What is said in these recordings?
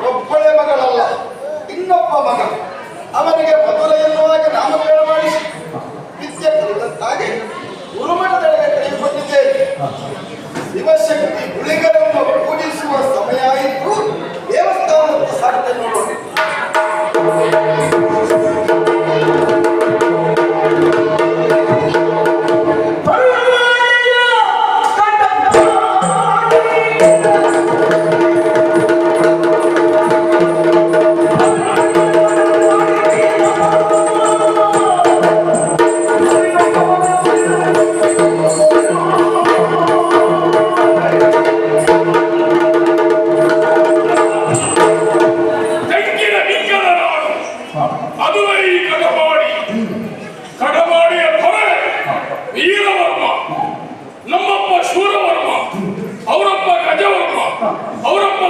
ಒಬ್ಬಳೆ ಮಗಳಲ್ಲ, ಇನ್ನೊಬ್ಬ ಮಗ. ಅವನಿಗೆ ಮೊದಲ ಎನ್ನುವಾಗ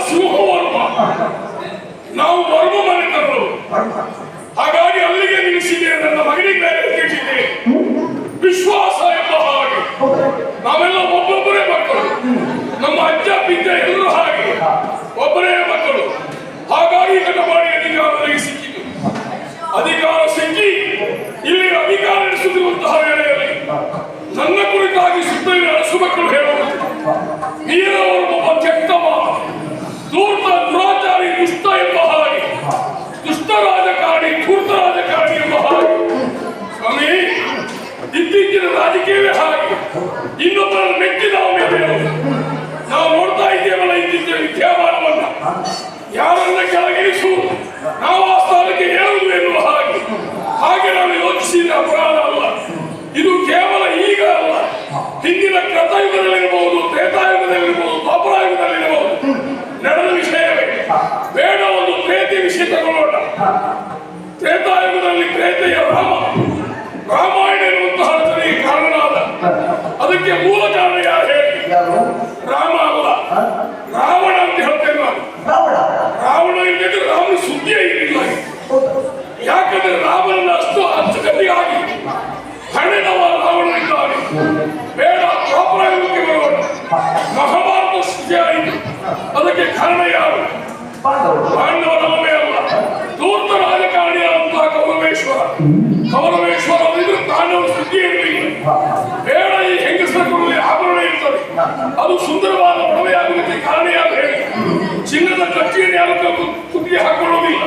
ಸಿಂಹವರ್ಮ. ನಾವು ವರ್ಮ ಮನೆ ತರಲು, ಹಾಗಾಗಿ ಅಲ್ಲಿಗೆ ನಿಲ್ಲಿಸಿದೆ. ನನ್ನ ಮಗನಿಗೆ ಬೇರೆ ಕೇಳಿದ್ದೆ. ವಿಶ್ವಾಸ ಎಂಬ ಹಾಗೆ ನಾವೆಲ್ಲ ಒಬ್ಬೊಬ್ಬರೇ ಮಕ್ಕಳು. ನಮ್ಮ ಅಜ್ಜ ಪಿಜ್ಜ ಎಲ್ಲರೂ ಹಾಗೆ ಒಬ್ಬರೇ ಮಕ್ಕಳು. ಹಾಗಾಗಿ ಕಟಪಾಡಿ ಅಧಿಕಾರ ನನಗೆ ಸಿಕ್ಕಿತು. ಅಧಿಕಾರ ಸಿಕ್ಕಿ ಇಲ್ಲಿ ಅಧಿಕಾರ ನಡೆಸುತ್ತಿರುವಂತಹ ವೇಳೆಯಲ್ಲಿ ನನ್ನ ಕುರಿತಾಗಿ ಸುತ್ತಲಿನ ಅರಸು ಮಕ್ಕಳು ಹೇಳುವುದು, ನೀರವರು ಒಬ್ಬ ಕೆಟ್ಟವ, ಧೂರ್ತ, ದುರಾಚಾರಿ, ದುಷ್ಟ ಎಂಬ ಹಾಗೆ, ದುಷ್ಟ ರಾಜಕಾರಣಿ, ಧೂರ್ತ ರಾಜಕಾರಣಿ ಎಂಬ ಹಾಗೆ. ಸ್ವಾಮಿ, ಇತ್ತೀಚಿನ ರಾಜಕೀಯವೇ ಹಾಗೆ. ಇನ್ನೊಬ್ಬರನ್ನು ಮೆಚ್ಚಿ ನಾವು ಮೇಲೆ ನಾವು ನೋಡ್ತಾ ಇದ್ದೇವಲ್ಲ ಇತ್ತೀಚಿನ ವಿದ್ಯಾಮಾನವನ್ನ. ಯಾರನ್ನ ಕೆಳಗಿಳಿಸುವುದು, ನಾವು ಆ ಸ್ಥಾನಕ್ಕೆ ಹೇಳುವುದು ಎನ್ನುವ ಹಾಗೆ. ಹಾಗೆ ನಾನು ಯೋಚಿಸಿದ ಅಪರಾಧ ಅಲ್ಲ ಇದು. ಕೇವಲ ಈಗ ಅಲ್ಲ, ಹಿಂದಿನ ಕೃತಯುಗದಲ್ಲಿರಬಹುದು, ತ್ರೇತಾಯುಗದಲ್ಲಿರಬಹುದು, ದ್ವಾಪರಾಯುಗದಲ್ಲಿರಬಹುದು ನಡೆದ ವಿಷಯವೇ. ಬೇಡ, ಒಂದು ಪ್ರೇತಿ ವಿಷಯ ತಗೊಳ್ಳೋಣ. ತ್ರೇತಾಯುಗದಲ್ಲಿ ಪ್ರೇತೆಯ ರಾಮಾಯಣ ಎನ್ನುವಂತಹ ರಚನೆಗೆ ಕಾರಣನಾದ. ಅದಕ್ಕೆ ಮೂಲ ಕಾರಣ ಯಾರು ಹೇಳಿ? ರಾಮ ಅಲ್ಲ, ರಾವಣ ಅಂತ ಹೇಳ್ತೇನೆ ನಾನು. ರಾವಣ ಇಲ್ಲದೆ ರಾಮನ ಸುದ್ದಿಯೇ ಇರಲಿಲ್ಲ. ಯಾಕಂದ್ರೆ ರಾಮನನ್ನ ಅಷ್ಟು ಅಚ್ಚುಕಟ್ಟಿಯಾಗಿ ಹಣೆದವ ರಾವಣ ಇದ್ದಾನೆ. ಬೇಡ, ದ್ವಾಪರಾಯುಗಕ್ಕೆ ಬರೋಣ. ಮಹಾಭಾರತ ಸೃಷ್ಟಿಯಾಯಿತು. ಅದಕ್ಕೆ ಕಾರಣ ಯಾರು? ಪಾಂಡವರಲ್ಲವೇ ಅಲ್ಲ, ಧೂರ್ತ ರಾಜಕಾರಣಿಯಾದಂತಹ ಕೌರವೇಶ್ವರ. ಕೌರವೇಶ್ವರ ಅವರಿದ್ರು ಪಾಂಡವರ ಸುದ್ದಿ ಇರಲಿಲ್ಲ. ಬೇಡ, ಈ ಹೆಂಗಸರ ಕೊಡುವೆ ಆಭರಣ ಇರ್ತದೆ, ಅದು ಸುಂದರವಾದ ಒಡವೆಯಾಗುವುದಕ್ಕೆ ಕಾರಣ ಯಾರು ಹೇಳಿ? ಚಿನ್ನದ ಕಚ್ಚಿಯನ್ನು ಯಾರು ತುದಿಗೆ ಹಾಕೊಳ್ಳುವುದಿಲ್ಲ.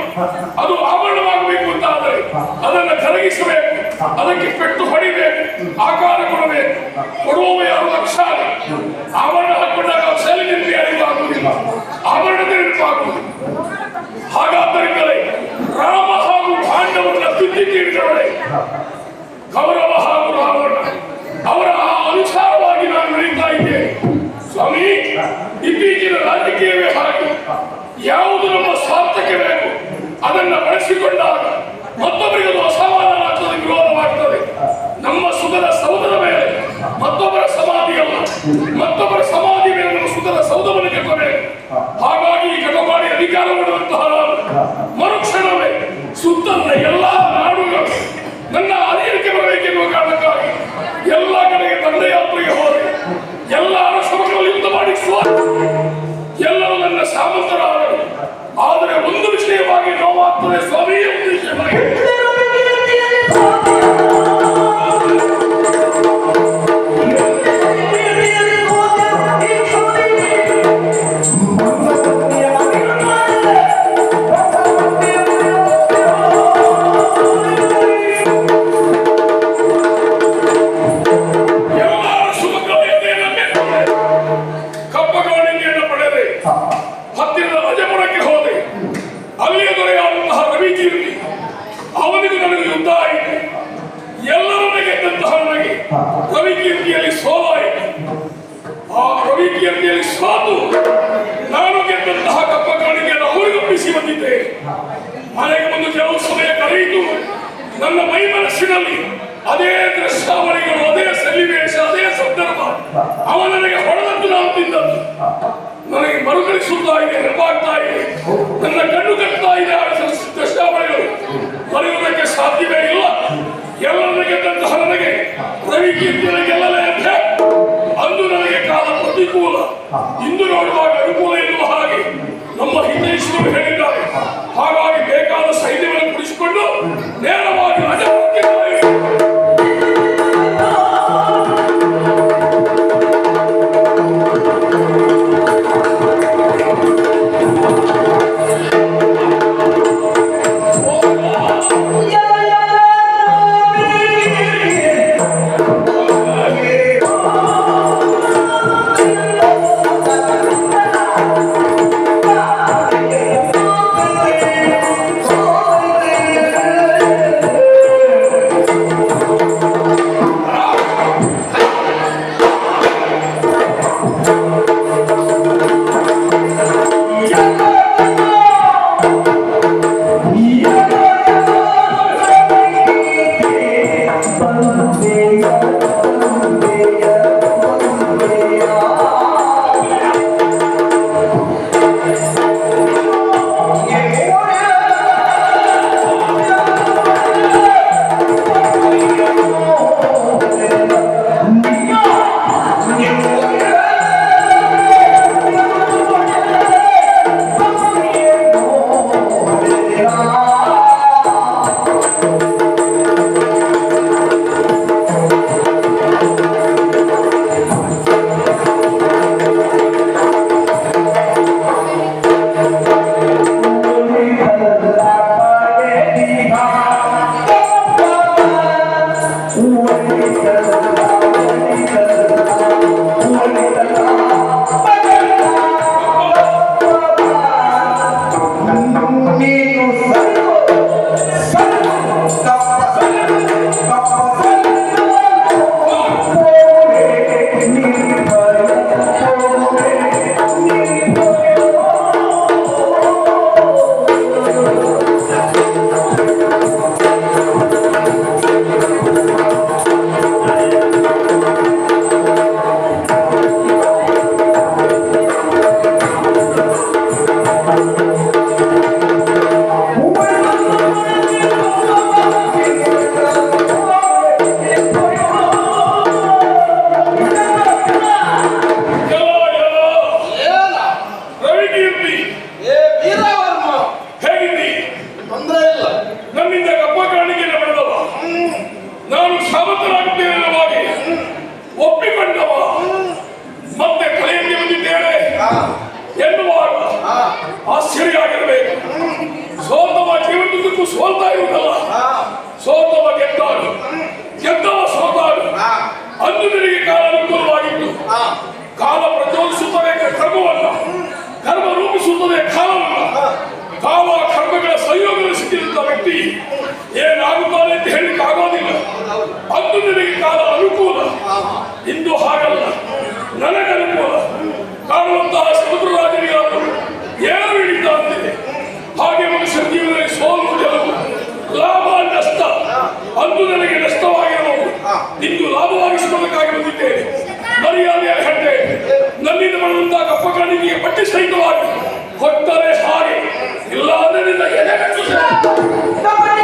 ಅದು ಆಭರಣವಾಗಬೇಕು ಅಂತ ಆದರೆ ಅದನ್ನು ಕರಗಿಸಬೇಕು, ಅದಕ್ಕೆ ಪೆಟ್ಟು ಹೊಡಿಬೇಕು, ಆಕಾರ ಕೊಡಬೇಕು. ಕೊಡುವ ಯಾರು? ಲಕ್ಷಾಲ. ಆಭರಣ ಹಾಕೊಂಡಾಗ ಸೆಲಿನಿಂದ ಅರಿವಾಗುವುದಿಲ್ಲ, ಆಭರಣದ ನೆನಪಾಗುವುದು. ಹಾಗಾದ್ದರಿಂದಲೇ ರಾಮ ಹಾಗೂ ಪಾಂಡವರನ್ನ ತಿದ್ದಿ ತೀರಿದವಳೆ ಕೌರವ ಹಾಗೂ ರಾವಣ. ಅವರ ಅನುಸಾರವಾಗಿ ನಾನು ನಡೀತಾ ಇದ್ದೇನೆ. ಸ್ವಾಮಿ, ಇತ್ತೀಚಿನ ರಾಜಕೀಯವೇ ಹಾಗೆ. ಯಾವುದು ನಮ್ಮ ಸ್ವಾರ್ಥಕ್ಕೆ ಬೇಕು ಅದನ್ನ ಬಳಸಿಕೊಂಡಾಗ ಮತ್ತೊಬ್ಬರಿಗೆ ಅದು ಅಸಮಾಧಾನ ಆಗ್ತದೆ, ವಿರೋಧವಾಗ್ತದೆ. ನಮ್ಮ ಸುಖದ ಸೌಧದ ಮೇಲೆ ಮತ್ತೊಬ್ಬರ ಸಮಾಧಿ ಅಲ್ಲ, ಮತ್ತೊಬ್ಬರ ಸಮಾಧಿ ಮೇಲೆ ನಮ್ಮ ಸುಖದ ಸೌಧವನ್ನು ಕಟ್ಟಬೇಕು. ಹಾಗಾಗಿ ಈ ಕಟಪಾಡಿ ಅಧಿಕಾರ ಮಾಡುವಂತಹ ಮರುಕ್ಷಣವೇ ಸುತ್ತಲ ಎಲ್ಲಾ ನಾಡುಗಳು ನನ್ನ ಅಧೀನಕ್ಕೆ ಬರಬೇಕೆನ್ನುವ ಕಾರಣಕ್ಕಾಗಿ ಎಲ್ಲ ಕಡೆಗೆ ದಂಡಯಾತ್ರೆಗೆ ಹೋದೆ. ಎಲ್ಲ ಅರಸಮಗಳಲ್ಲಿ ಯುದ್ಧ ಮಾಡಿ ಎಲ್ಲರೂ ನನ್ನ ಸಾಮಂತರಾದರು. ಆದರೆ ಒಂದು ವಿಷಯವಾಗಿ ನೋವಾಗ್ತದೆ ಸ್ವಾಮಿಯೇ, ಒಂದು ವಿಷಯವಾಗಿ ಅವನಿಗೂ ನನಗೆ ಯುದ್ಧ ಆಯಿತು. ಎಲ್ಲರನ್ನ ಗೆದ್ದಂತಹ ನನಗೆ ರವಿಕೀರ್ತಿಯಲ್ಲಿ ಸೋಲಾಯಿತು. ಆ ರವಿಕೀರ್ತಿಯಲ್ಲಿ ಸೋತು ನಾನು ಗೆದ್ದಂತಹ ಕಪ್ಪ ಕಾಣಿಕೆಯನ್ನು ಅವರಿಗೊಪ್ಪಿಸಿ ಬಂದಿದ್ದೆ. ಮನೆಗೆ ಬಂದು ಕೆಲವು ಸಮಯ ಕರೆಯಿತು. ನನ್ನ ಮೈ ಮನಸ್ಸಿನಲ್ಲಿ ಅದೇ ದೃಶ್ಯಾವಳಿಗಳು, ಅದೇ ಸನ್ನಿವೇಶ, ಅದೇ ಸಂದರ್ಭ. ಅವ ನನಗೆ ಹೊಡೆದದ್ದು, ನಾನು ತಿಂದದ್ದು. ನನಗೆ ಮರುಕಳಿಸುತ್ತಾ ಇದೆ, ನೆನಪಾಗ್ತಾ ಇದೆ. ನನ್ನ ಕಣ್ಣು ಕಟ್ತಾ ಇದೆ. ದೃಶ್ಯಾವಳಿಗಳು ಮರೆಯುವುದಕ್ಕೆ ಸಾಧ್ಯವೇ ಇಲ್ಲ. ಎಲ್ಲರನ್ನ ಗೆದ್ದಂತಹ ನನಗೆ ರವಿಕೀರ್ತಿಯನ್ನು ಗೆಲ್ಲಲೇ ಅಂತ ಅಂದು ನನಗೆ ಕಾಲ ಪ್ರತಿಕೂಲ, ಇಂದು ನೋಡುವಾಗ ಅನುಕೂಲ ಎನ್ನುವ ಹಾಗೆ ನಮ್ಮ ಹಿತೈಷಿಗಳು ಹೇಳಿದ್ದಾರೆ. ಹಾಗಾಗಿ ಬೇಕಾದ ಸೈನ್ಯವನ್ನು ಕುಡಿಸಿಕೊಂಡು ನೇರವಾಗಿ ರಾಜಭವನಕ್ಕೆ ಅಂದು ನನಗೆ ನಷ್ಟವಾಗಿರಬಹುದು. ಇಂದು ಲಾಭವಾಗಿಸಿಕೊಳ್ಳಬೇಕಾಗಿ ಬಂದಿದ್ದೇನೆ. ಮರ್ಯಾದೆಯ ಹೆಡ್ಡೆ ನನ್ನಿಂದ ಮಾಡುವಂತಹ ಕಪ್ಪಕಾಣಿಕೆಗೆ ಪಟ್ಟಿ ಸಹಿತವಾಗಿ ಕೊಟ್ಟರೆ ಹಾಗೆ, ಇಲ್ಲ ಅಂದ್ರೆ ನಿನ್ನ ಎದೆ Come on,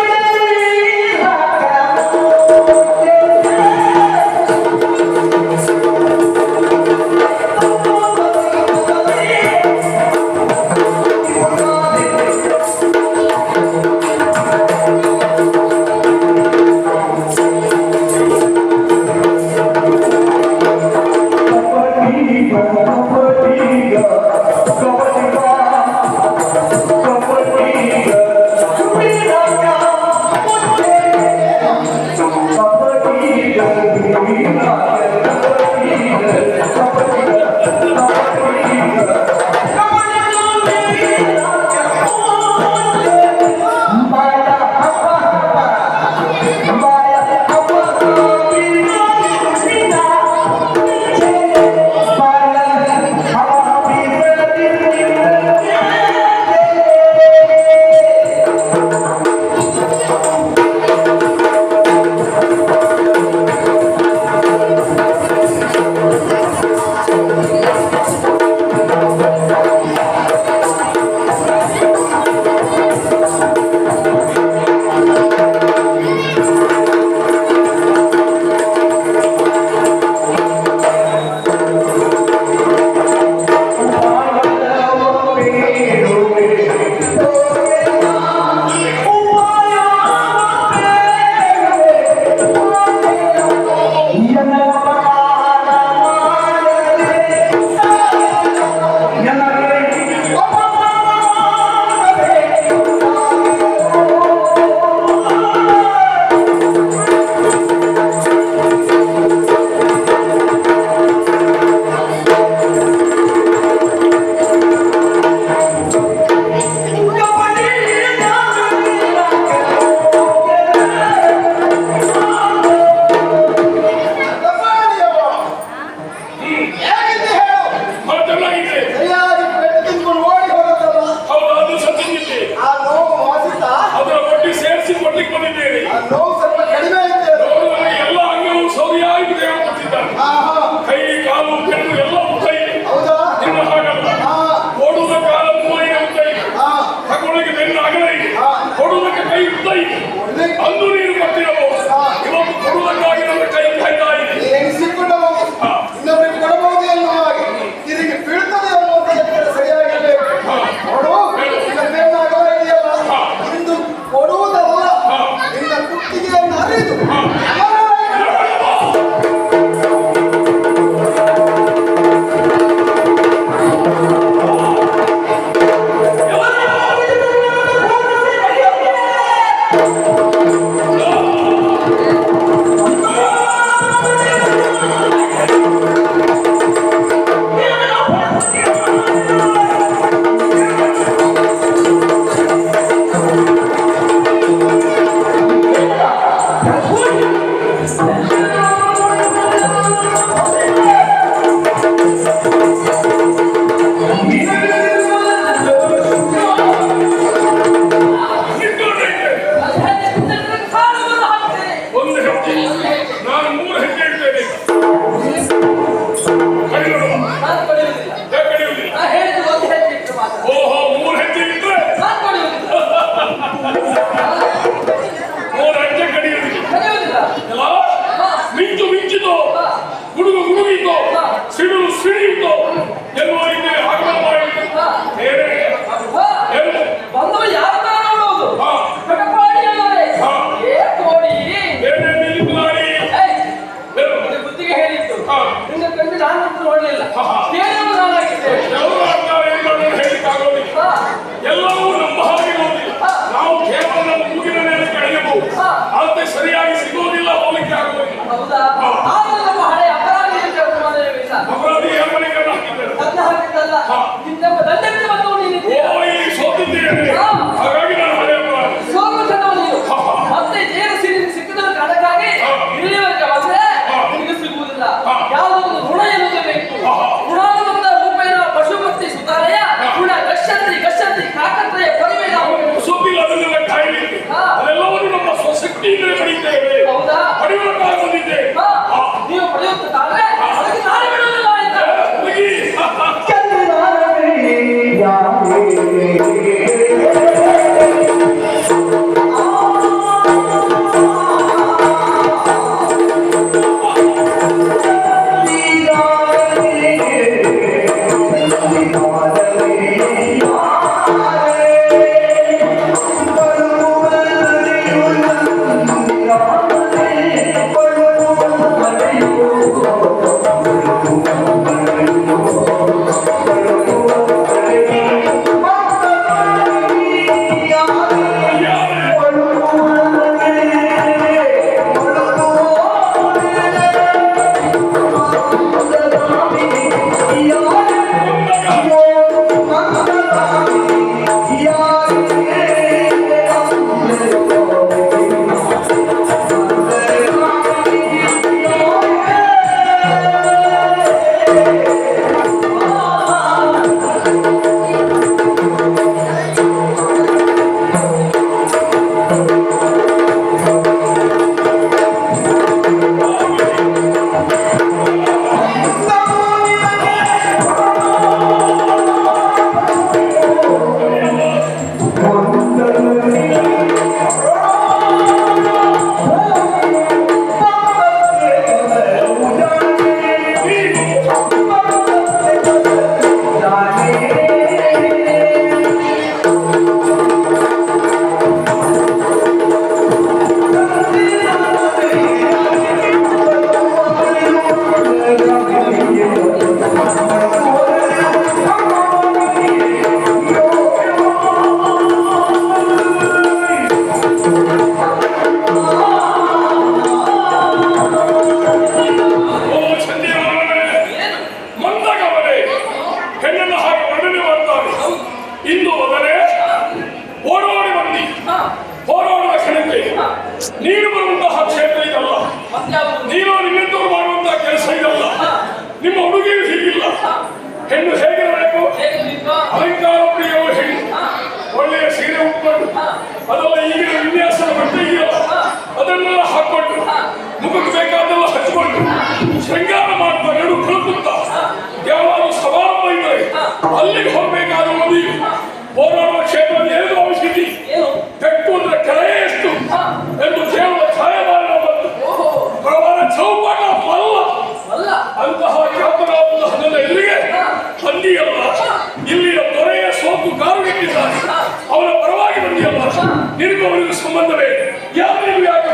ನೀನು ಬರುವಂತಹ ಕ್ಷೇತ್ರ ಇದಲ್ಲ. ನೀನು ನಿನ್ನಂತವ್ರು ಮಾಡುವಂತಹ ಕೆಲಸ ಇದಲ್ಲ. ನಿಮ್ಮ ಹುಡುಗಿಯು ಹೀಗಿಲ್ಲ. ಹೆಣ್ಣು ಹೇಗಿರಬೇಕು? ಅಲಂಕಾರ ಪ್ರಿಯವು ಹೆಣ್ಣು. ಒಳ್ಳೆಯ ಸೀರೆ ಉಟ್ಕೊಂಡು ಅದೆಲ್ಲ ಈಗಿನ ವಿನ್ಯಾಸದ ಬಟ್ಟೆ ಇದೆಯಲ್ಲ ಅದನ್ನೆಲ್ಲ ಹಾಕೊಂಡು ಮುಖಕ್ಕೆ ಬೇಕಾದೆಲ್ಲ ಹಚ್ಕೊಂಡು ಶೃಂಗಾರ ಮಾಡ್ತಾ ಎರಡು ಕಳುಕುತ್ತಾ ಯಾವಾಗ ಸಮಾರಂಭ ಇದ್ದರೆ ಅಲ್ಲಿಗೆ ಹೋಗಬೇಕಾದ ಮದುವೆ ಹೋರಾಡುವ ಕ್ಷೇತ್ರದಲ್ಲಿ ಏನು ಔಷಧಿ ಬೆಕ್ಕು ಅಂದ್ರೆ ಕೆಳಗೆ ಎಷ್ಟು ಎಂದು ಕೇವಲ ಛಾಯಮಾನ ಬಂತು ಪ್ರವಾರ ಚೌಪಾಟ ಅಲ್ಲ ಅಂತಹ ಖ್ಯಾತನಾದ ನನ್ನ ಎದುರಿಗೆ ಬಂದಿಯಲ್ಲ. ಇಲ್ಲಿಯ ದೊರೆಯ ಸೋಕು ಕಾರುಗೆಟ್ಟಿದ್ದಾನೆ. ಅವನ ಪರವಾಗಿ ಬಂದಿಯಲ್ಲ. ನಿನಗೂ ಅವನಿಗೂ ಸಂಬಂಧವೇ ಯಾರು ಯಾಕೆ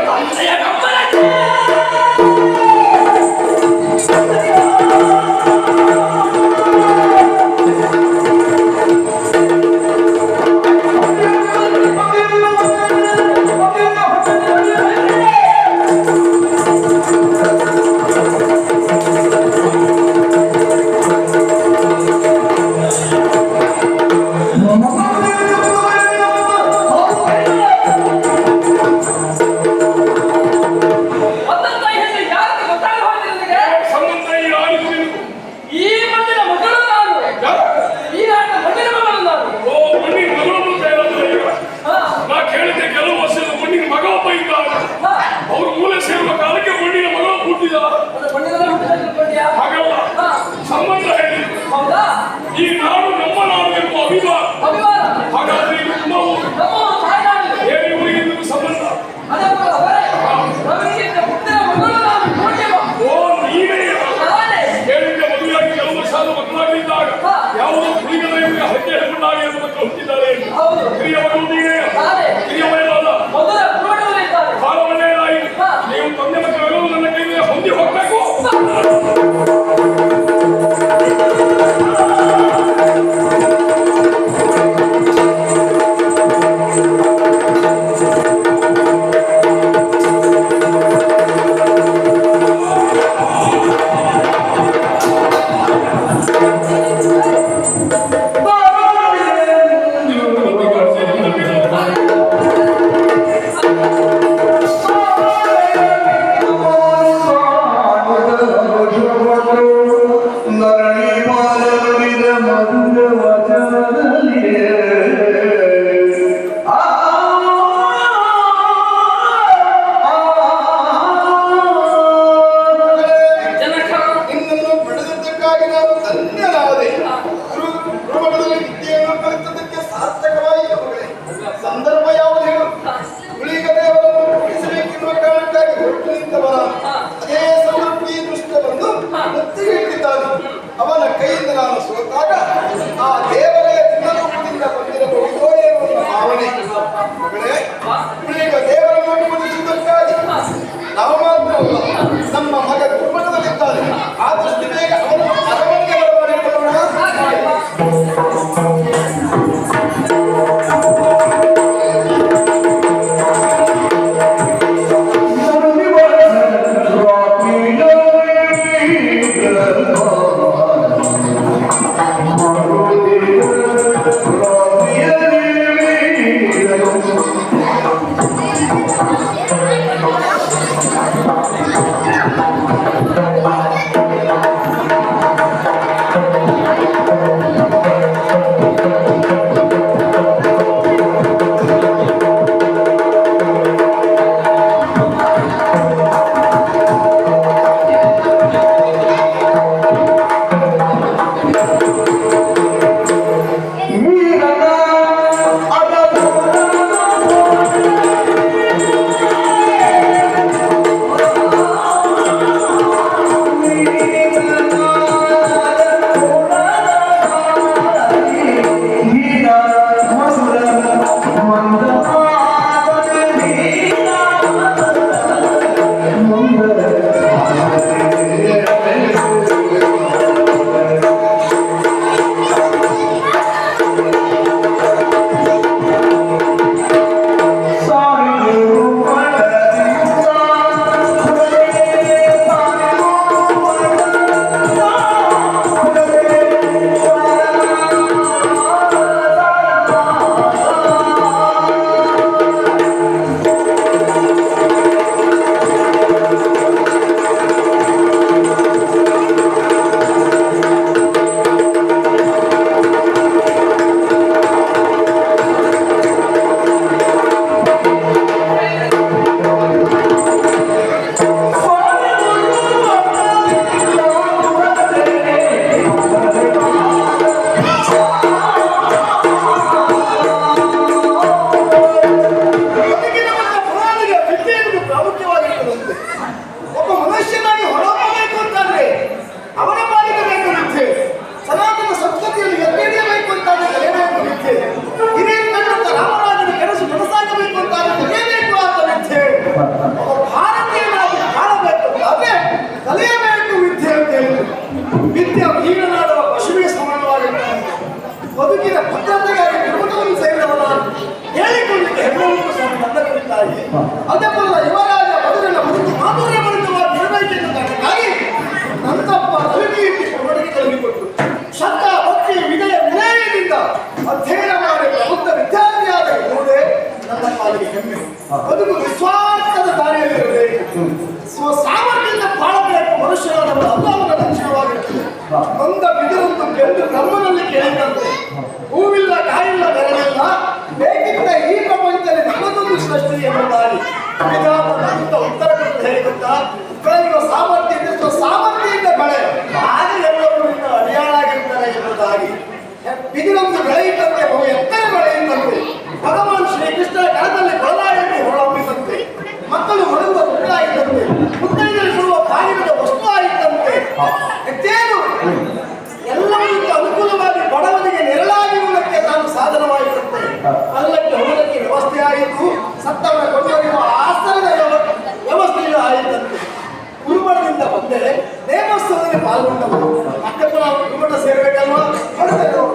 ಸಾಮರ್ಥ್ಯದಿಂದ ಬಾಳಬೇಕು ಮನುಷ್ಯನಾದ ಅಲ್ಲವನ ಲಕ್ಷಣವಾಗಿರುತ್ತದೆ. ನೊಂದ ಬಿದಿರೊಂದು ಬೆಂದು ಬ್ರಹ್ಮನಲ್ಲಿ ಕೇಳಿದಂತೆ ಹೂವಿಲ್ಲ ಕಾಯಿಲ್ಲ ಬೆರಳಿಲ್ಲ ಬೇಕಿದ್ದ ಈ ಪ್ರಪಂಚದಲ್ಲಿ ನಮ್ಮದೊಂದು ಸೃಷ್ಟಿ ಎಂಬುದಾಗಿ ವಿಧಾನದ ಉತ್ತರ ಕೊಟ್ಟು ಹೇಳಿರುತ್ತಾ ಬೆಳೆಯುವ ಸಾಮರ್ಥ್ಯ ಸಾಮರ್ಥ್ಯದಿಂದ ಬೆಳೆ ಆಗ ಎಲ್ಲರೂ ಇನ್ನು ಅಡಿಯಾಳಾಗಿರ್ತಾರೆ ಎಂಬುದಾಗಿ ಬಿದಿರೊಂದು ಬೆಳೆಯುತ್ತಂತೆ ಬಹು ಎತ್ತರ ಬೆಳೆಯುತ್ತಂತೆ ಭಗವಾನ್ ಶ್ರೀಕೃಷ್ಣ ಕಣದಲ್ಲಿ ಕೊಳಲಾಗಿ ಹೊರಹೊಮ್ಮಿದಂತೆ ಮಕ್ಕಳು ಹೊರಡುವ ಮಕ್ಕಳಾಗಿದ್ದಂತೆ ಮುತ್ತೈದೆಸುವ ಕಾರ್ಯದ ವಸ್ತು ಆಗಿದ್ದಂತೆ ಹೆಚ್ಚೇನು ಎಲ್ಲವನ್ನೂ ಅನುಕೂಲವಾಗಿ ಬಡವನಿಗೆ ನೆರಳಾಗಿರುವುದಕ್ಕೆ ತಾನು ಸಾಧನವಾಗಿರುತ್ತೆ. ಅಲ್ಲಕ್ಕೆ ಹೋಗಲಿಕ್ಕೆ ವ್ಯವಸ್ಥೆ ಆಯಿತು, ಸತ್ತವರ ಕೊಂಡೊಯ್ಯುವ ಆಸನದ ವ್ಯವಸ್ಥೆಯೂ ಆಯಿತಂತೆ. ಗುರುಮಠದಿಂದ ಬಂದೆ ನೇಮೋತ್ಸವದಲ್ಲಿ ಪಾಲ್ಗೊಂಡವರು ಮತ್ತೆ ನಾವು ಗುರುಮಠ ಸೇರ್ಬೇಕಲ್ವಾ? ಹೊರಟರು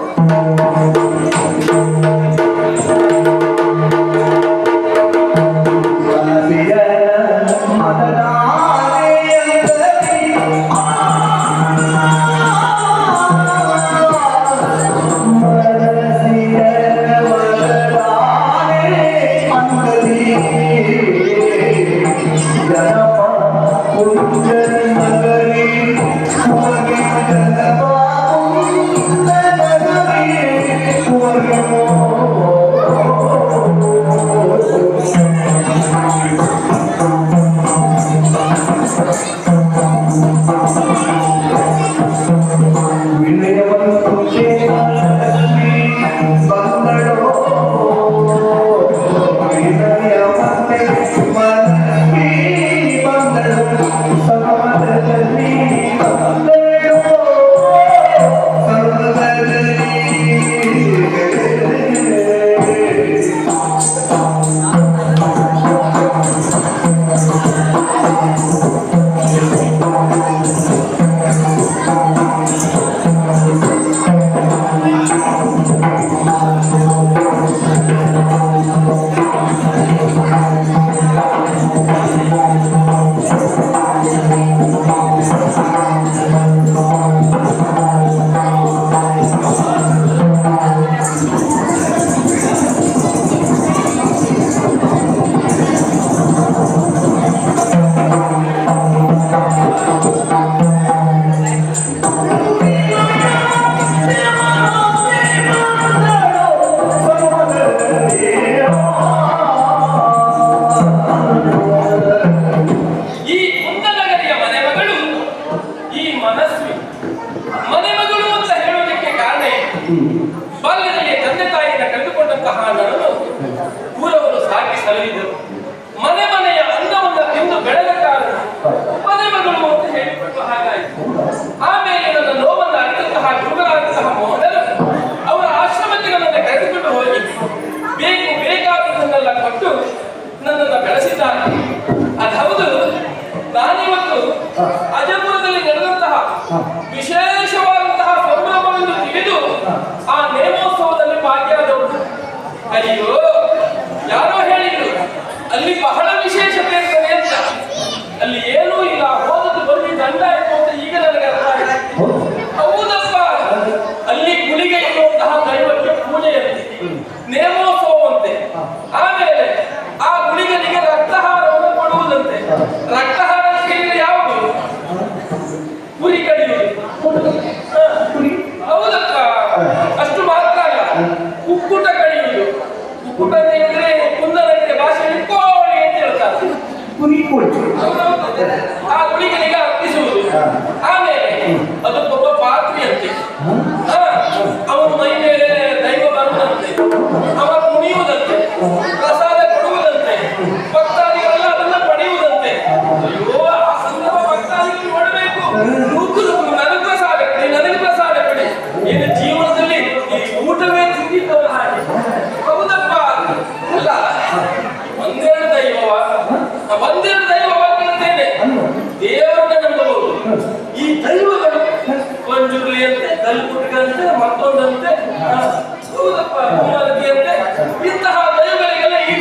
ಬಾಲ್ಯದಲ್ಲಿ ತಂದೆ ತಾಯಿಯನ್ನು ಕಳೆದುಕೊಂಡಂತಹ ನನ್ನನ್ನು ಊರವರು ಸಾಕಿ ಸಲಹಿದರು. ಮನೆ ಮನೆಯ ಅನ್ನವನ್ನು ತಿಂದು ಬೆಳೆದ ಕಾರಣ ಮನೆ ಮಗಳು ಅಂತ ಹೇಳಿಕೊಂಡು ಹಾಗಾಯಿತು. ಆಮೇಲೆ ನನ್ನ ನೋವನ್ನು ಅರಿತಂತಹ ಗುರುಗಳಾದಂತಹ ಮೋಹನರು ಅವರ ಆಶ್ರಮಕ್ಕೆ ನನ್ನನ್ನು ಕರೆದುಕೊಂಡು ಹೋಗಿ ಬೇಕಾದದನ್ನೆಲ್ಲ ಕೊಟ್ಟು ನನ್ನನ್ನು ಬೆಳೆಸಿದ್ದಾರೆ. ಅದೌದು, ನಾನಿವತ್ತು ಅಜಪುರದಲ್ಲಿ ನಡೆದಂತಹ ವಿಶೇಷವಾದಂತಹ ಸಂಭ್ರಮವನ್ನು ತಿಳಿದು ಆ ನೇಮೋತ್ಸವದಲ್ಲಿ ಭಾಗಿಯಾದವರು. ಅಯ್ಯೋ, ಯಾರೋ ಹೇಳಿದ್ರು ಅಲ್ಲಿ ಬಹಳ ವಿಶೇಷತೆ ಇರ್ತದೆ ಅಂತ. ಅಲ್ಲಿ ಏನೂ ಇಲ್ಲ, ಹೋದದ್ದು ಬನ್ನಿ ದಂಡ ಆಯ್ತು ಅಂತ ಈಗ ನನಗೆ ಅರ್ಥ ಆಯ್ತು. ಹೌದಪ್ಪ, ಅಲ್ಲಿ ಗುಳಿಗೆ ಎನ್ನುವಂತಹ ದೈವಕ್ಕೆ ಪೂಜೆಯಂತೆ, ನೇಮೋತ್ಸವವಂತೆ. ಆಮೇಲೆ ಆ ಗುಳಿಗನಿಗೆ ರಕ್ತಹಾರವನ್ನು ಕೊಡುವುದಂತೆ. ರಕ್ತಹಾರ ಯಾವುದು? ಕುರಿ ಕಡಿಯುವುದು. ಹೌದಕ್ಕ, ಅಷ್ಟು ಮಾತ್ರ ಅಲ್ಲ, ಕುಕ್ಕುಟ ಕಡಿಯುವುದು. ಕುಕ್ಕುಟ ಅಂತ ಹೇಳಿದ್ರೆ ಕುಂದನಕ್ಕೆ ಭಾಷೆಯಲ್ಲಿ ಕೋಳಿ ಅಂತ ಹೇಳ್ತಾರೆ. ಆ ಗುಳಿಗನಿಗೆ ಅರ್ಪಿಸುವುದು. ಆಮೇಲೆ ಅದಕ್ಕೊಬ್ಬ ಪಾತ್ರಿಯಂತೆ, ಅವನ ಮೈ ಮೇಲೆ ದೈವ ಬರುವುದಂತೆ, ಅವರ ಮುನಿಯುವುದಂತೆ, ಪ್ರಸಾದ ಕೊಡುವುದಂತೆ, ಭಕ್ತಾದಿಗಳೆಲ್ಲ ಅದನ್ನ ಪಡೆಯುವುದಂತೆ. ಅಯ್ಯೋ, ಆ ಸಂದರ್ಭ ಭಕ್ತಾದಿಗಳು ನೋಡಬೇಕು. ನನಗೆ ಪ್ರಸಾದ ಕೊಡಿ, ನನಗೆ ಪ್ರಸಾದ ಕೊಡಿ. ಏನು ಜೀವನದಲ್ಲಿ ಈ ಊಟವೇ ತಿಂದಿದ್ದವರ ಹಾಗೆ. ಹೌದಪ್ಪ, ಅಲ್ಲ ಒಂದೆರಡು ದೈವವಾಗಿರುತ್ತೇನೆ, ದೇವರನ್ನ ನಂಬಬಹುದು. ಈ ದೈವಗಳು ಮಂಜುರ್ಲಿ ಅಂತೆ, ಕಲ್ಪುಟ್ಗಂತೆ, ಮತ್ತೊಂದಂತೆ, ಹೌದಪ್ಪ, ಅಂತೆ, ಇಂತಹ ದೈವಗಳಿಗೆಲ್ಲ ಈ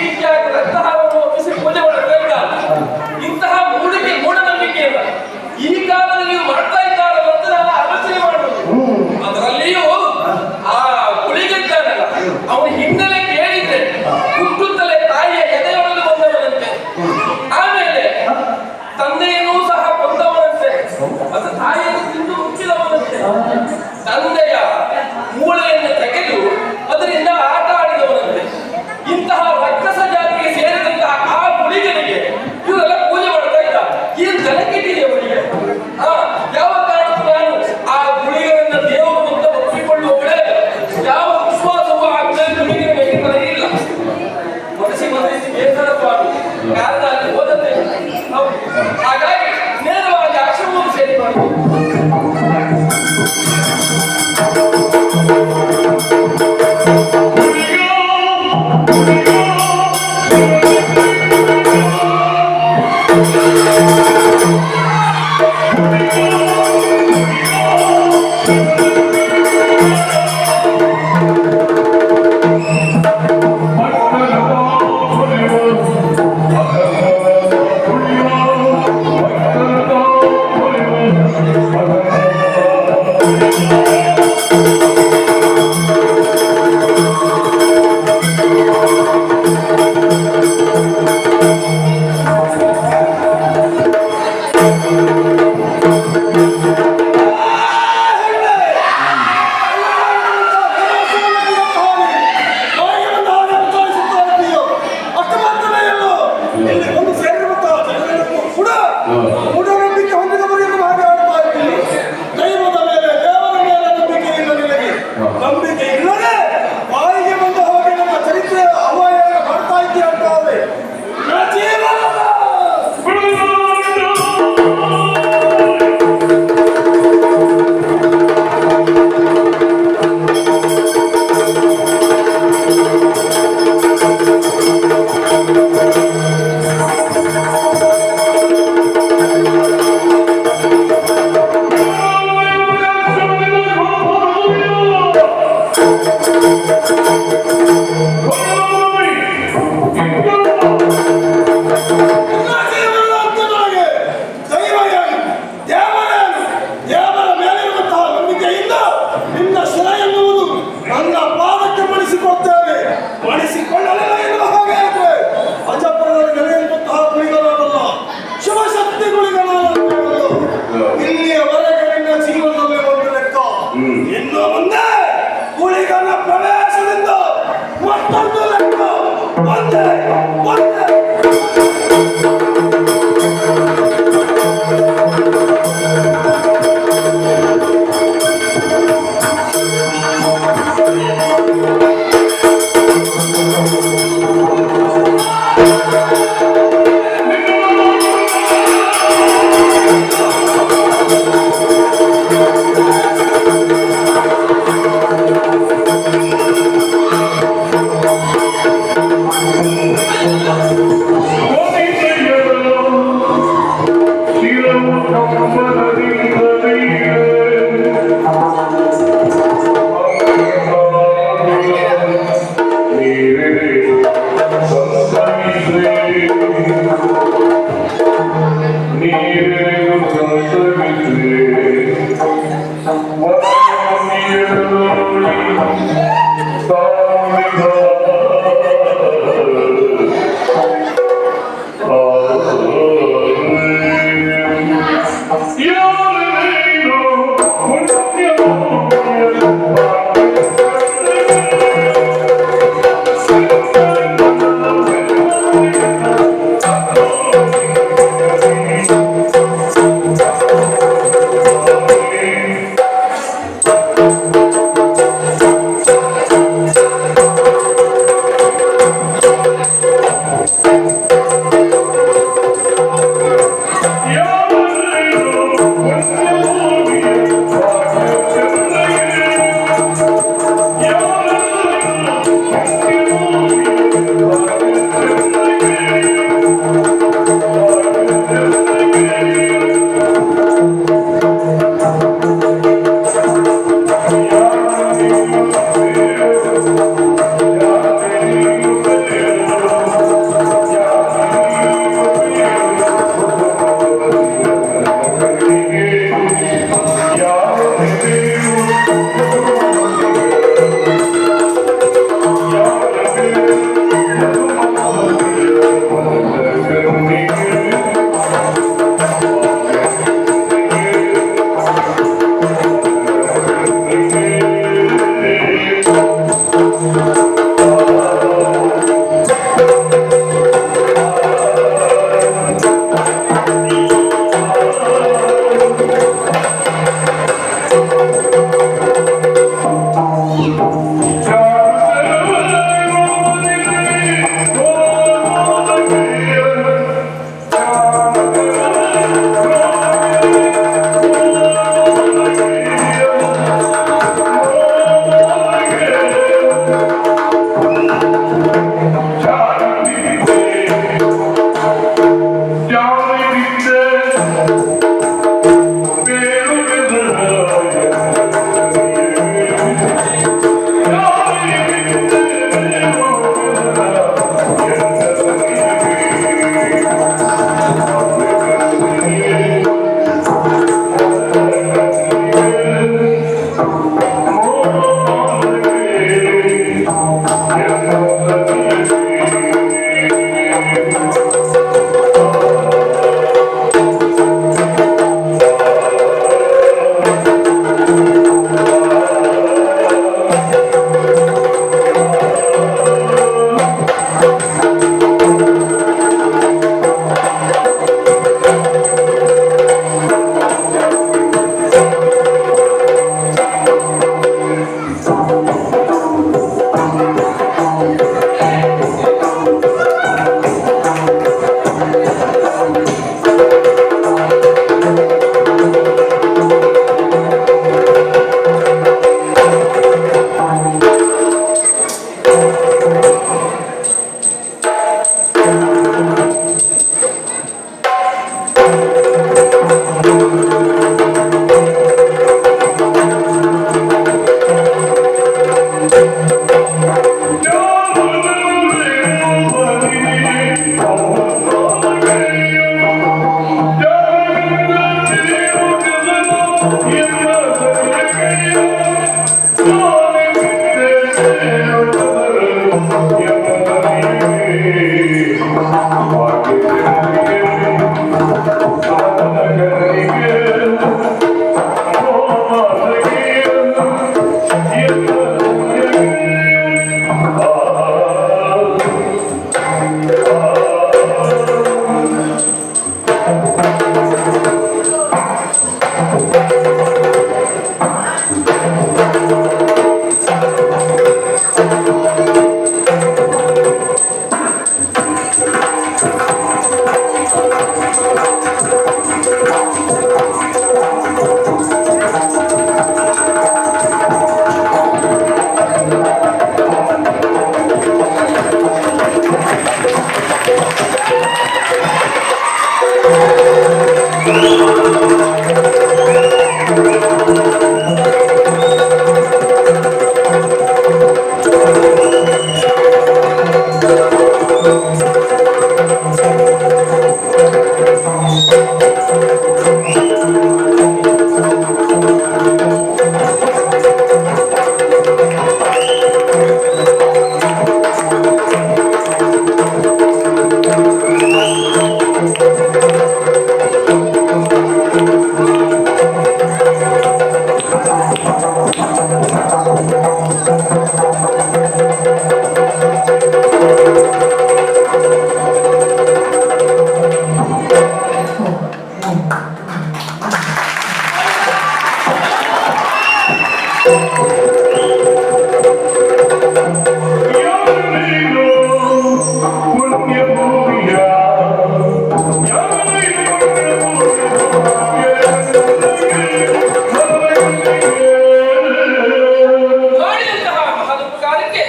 ಮಾಡಿದಂತಹ ಮಹದುಪಕಾರಕ್ಕೆ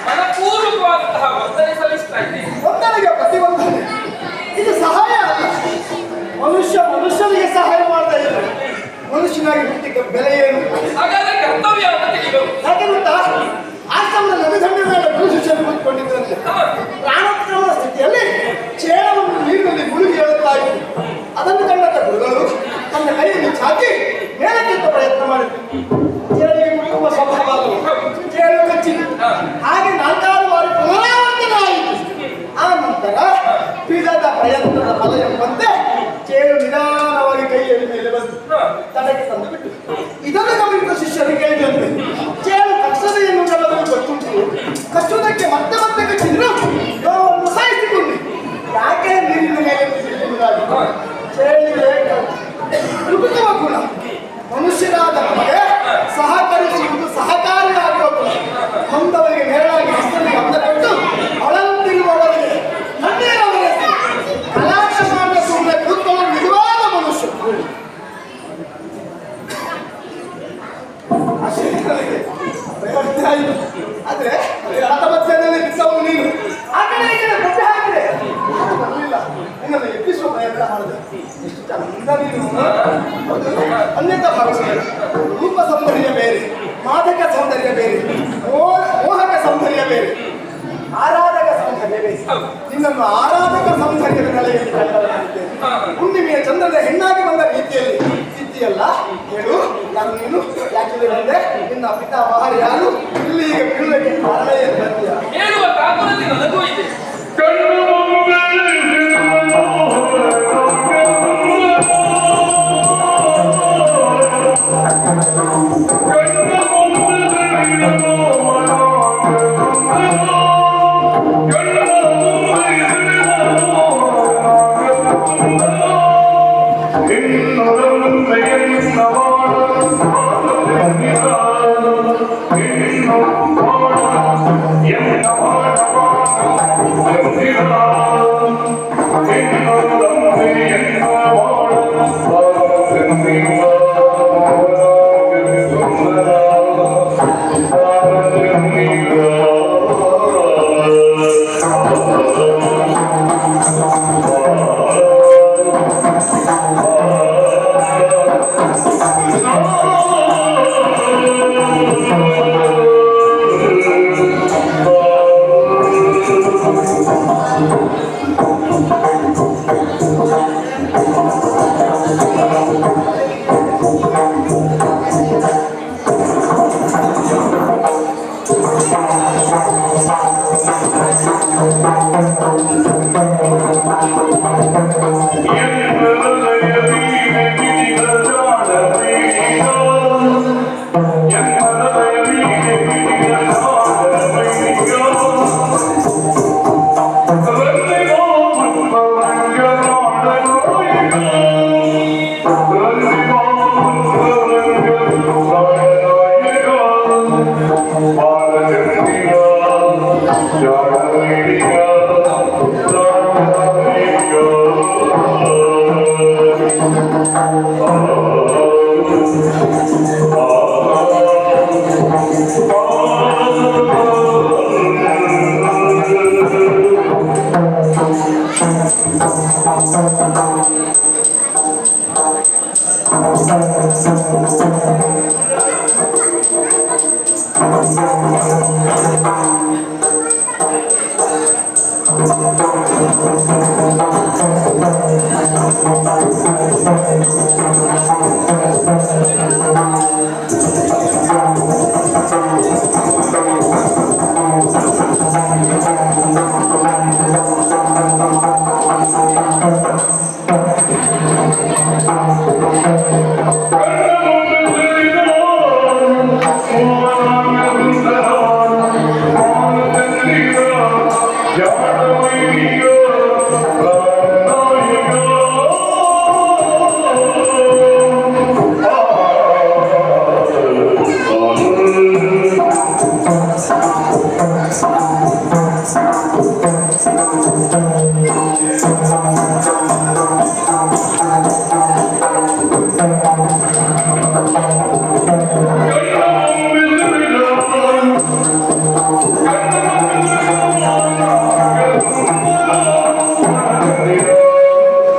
ಮನಪೂರ್ವಕವಾದಂತಹ ವಂದನೆ ಸಲ್ಲಿಸ್ತಾ ಇದ್ದೇನೆ. ಒಂದನಿಗೆ ಪ್ರತಿಬಂಧನೆ ಇದು ಸಹಾಯ ಅಲ್ಲ. ಮನುಷ್ಯನಿಗೆ ಸಹಾಯ ಮಾಡ್ತಾ ಇದ್ದಾರೆ. ಮನುಷ್ಯನಾಗಿ ಹುಟ್ಟಿಗೆ ಬೆಲೆ ಏನು? ಹಾಗಾದ್ರೆ ಕರ್ತವ್ಯ ಅಂತ ತಿಳಿಬೇಕು. ಯಾಕೆ ಗೊತ್ತಾ? ಆಶ್ರಮದ ನದಿದಂಡೆ ಮೇಲೆ ಗುರುಶಿಷ್ಯರು ಕೂತ್ಕೊಂಡಿದ್ದಂತೆ ಪ್ರಾಣೋತ್ಕ್ರಮಣ ಸ್ಥಿತಿಯಲ್ಲಿ ಚೇಳವನ್ನು ನೀರಿನಲ್ಲಿ ಮುಳುಗಿ ಹೇಳುತ್ತಾ ಇದ್ರು. ಅದನ್ನು ಕಂಡ ಗುರುಗಳು ತನ್ನ ಕೈಯನ್ನು ಚಾಚಿ ಮೇಲಕ್ಕೆತ್ತ ಪ್ರಯತ್ನ ಮಾಡಿದ್ರು. ಚೇಳಿಗೆ ಮುಟ್ಟುವ ಸ್ವಭಾವ ಚೇಳು ಕಚ್ಚಿತು. ಹಾಗೆ 4-6 ಬಾರಿ ಪುನರಾವರ್ತನೆ ಆಯಿತು. ಆ ನಂತರ ಬಿಡದ ಪ್ರಯತ್ನದ ಫಲ ಎಂಬಂತೆ ಚೇಳು ನಿಧಾನವಾಗಿ ಕೈಯಲ್ಲಿ ಮೇಲೆ ಬಂದು ತಡೆಗೆ ತಂದು ಬಿಟ್ಟು ಇದನ್ನು ಗಮನಿಸಿದ ಶಿಷ್ಯರು ಕೇಳಿದಂತೆ ಚೇಳು ಕಚ್ಚದೆ ಎನ್ನುವುದೆಲ್ಲವೂ ಗೊತ್ತುಂಟು. ಕಚ್ಚುವುದಕ್ಕೆ ಮತ್ತೆ ಮತ್ತೆ ಕಚ್ಚಿದ್ರು ನೋವನ್ನು ಸಾಯಿಸಿಕೊಂಡು ಯಾಕೆ ನೀರಿನ ಮೇಲೆ ಬಿಸಿರುವುದಾಗಿ ಚೇಳಿಗೆ ಮೃದುತ್ವ ಗುಣ. ಮನುಷ್ಯರಾದ ನಮಗೆ ಸಹಕರಿಸುವುದು ಸಹಕಾರಿಯಾಗುವ ಗುಣ. ನೊಂದವರಿಗೆ ನೇರವಾಗಿ ಹಸ್ತನಿಗೆ ಅಂದ ಕೊಟ್ಟು ಅಳಲುತ್ತಿರುವವರಿಗೆ ಕಣ್ಣೀರವರಿಗೆ ಕಲಾಕ್ಷ ಮಾಡುವ ಸುಮ್ಮನೆ ಕೂತ್ಕೊಳ್ಳೋ ನಿಜವಾದ ಮನುಷ್ಯ. ಆದ್ರೆ ಮಧ್ಯದಲ್ಲಿ ಬಿದ್ದವನು ನೀನು ಆ ಕಡೆ ಈ ಕಡೆ ಬಟ್ಟೆ ಹಾಕಿದೆ ಬರಲಿಲ್ಲ. ನಿನ್ನನ್ನು ಎಬ್ಬಿಸುವ ಪ್ರಯತ್ನ ಮಾಡಿದೆ. ಎಷ್ಟು ಚಂದ ನೀನು ಅನ್ಯತಾ ಭಾವಿಸಿದೆ. ರೂಪ ಸೌಂದರ್ಯ ಬೇರೆ, ಮಾದಕ ಸೌಂದರ್ಯ ಬೇರೆ, ಮೋಹಕ ಸೌಂದರ್ಯ ಬೇರೆ, ಆರಾಧಕ ಸೌಂದರ್ಯ ಬೇರೆ. ನಿನ್ನನ್ನು ಆರಾಧಕ ಸೌಂದರ್ಯದ ನೆಲೆಯಲ್ಲಿ ಕಂಡವನಾಗಿದ್ದೇನೆ. ಹುಣ್ಣಿಮೆಯ ಚಂದ್ರದ ಹೆಣ್ಣಾಗಿ ಬಂದ ರೀತಿಯಲ್ಲಿ ಇದ್ದೀಯಲ್ಲ. ಹೇಳು, ನಾನು ನೀನು ಯಾಕೆ ಬಂದೆ? ನಿನ್ನ ಪಿತಾಮಹ ಯಾರು? ಇಲ್ಲಿ ಈಗ ಬೀಳಕ್ಕೆ ಕಾರಣ ಏನು ಬಂದಿಯ? ಹೇಳುವ ಕಾಕುರತೆ ನನಗೂ ಇದೆ. Oh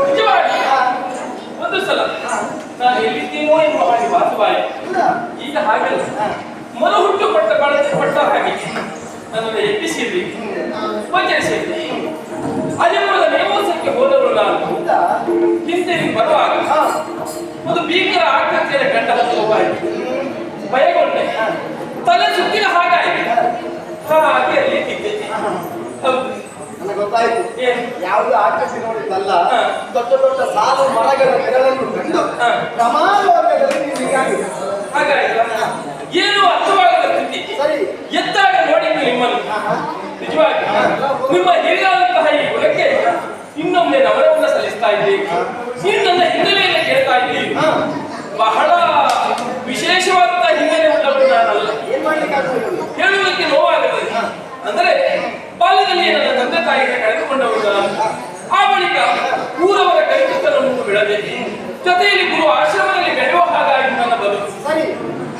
ನಿಜವಾಗಿ ಒಂದು ಸಲ ನಾನು ಎಲ್ಲಿದ್ದೀನೋ ಎಂಬ ಹಾಗೆ ಭಾಸವಾಯಿತು. ಈಗ ಹಾಗಲ್ಲ, ಮರುಹುಟ್ಟು ಪಟ್ಟ ಹಾಗೆ ನನ್ನನ್ನು ಎಬ್ಬಿಸಿದ್ರಿ, ಉಪಚರಿಸಿದ್ರಿ. ಅಜಪುರದ ನೇಮೋತ್ಸವಕ್ಕೆ ಹೋದರು. ನಾನು ಹಿಂದಿರುಗಿ ಬರುವಾಗ ಒಂದು ಭೀಕರ ಆಕೃತಿಯನ್ನು ಕಂಡ ಹತ್ತಿರವಾಯಿತು. ಭಯಗೊಂಡೆ, ತಲೆ ಸುತ್ತಿನ ಹಾಗಾಯಿತು. ಹಾಗೆ ಅಲ್ಲಿ ನಿಂತಿದ್ದೆ. ಹೌದು, ನನಗೆ ಗೊತ್ತಾಯ್ತು. ಏನು? ಯಾವುದು ಆಕರ್ಷಣೆ ನೋಡಿದ್ದಲ್ಲ, ಹಾ. ದೊಡ್ಡ ದೊಡ್ಡ ಸಾಲು ಮರಗಳ ನೆರಳನ್ನು ಕಂಡು ಹಾ. ಪ್ರಮಾಣವಾಗಿ ನೀವು ಹೀಗಾಗಿದೆ. ಹಾಗಾಯ್ತು. ಏನು ಅರ್ಥವಾಗದ ಸ್ಥಿತಿ. ಸರಿ. ಎತ್ತಾಗ ನೋಡಿದ್ದು ನಿಮ್ಮನ್ನು. ನಿಜವಾಗಿ ನಿಮ್ಮ ಹಿರಿಯಾದಂತಹ ಈ ಗುಣಕ್ಕೆ ಇನ್ನೊಮ್ಮೆ ನಮನವನ್ನು ಸಲ್ಲಿಸ್ತಾ ಇದ್ದೀವಿ. ನೀನು ನನ್ನ ಹಿನ್ನೆಲೆಯನ್ನು ಕೇಳ್ತಾ ಇದ್ದೀವಿ. ಬಹಳ ವಿಶೇಷವಾದಂತಹ ಹಿನ್ನೆಲೆ ಉಳ್ಳವರು ನಾನಲ್ಲ. ಏನ್ ಮಾಡ್ಲಿಕ್ಕಾಗ್ತದೆ? ಹೇಳುವುದಕ್ಕೆ ನೋವಾಗುತ್ತದೆ. ಅಂದರೆ ಬಾಲ್ಯದಲ್ಲಿ ನನ್ನ ತಂದೆ ತಾಯಿಗೆ ಕಳೆದುಕೊಂಡವರು ನಾನು. ಆ ಬಳಿಕ ಊರವರ ಕೈತನವನ್ನು ಬಿಡದೆ ಜೊತೆಯಲ್ಲಿ ಗುರು ಆಶ್ರಮದಲ್ಲಿ ಬೆಳೆಯುವ ಹಾಗಾಗಿ ನನ್ನ ಬದುಕು. ಸರಿ.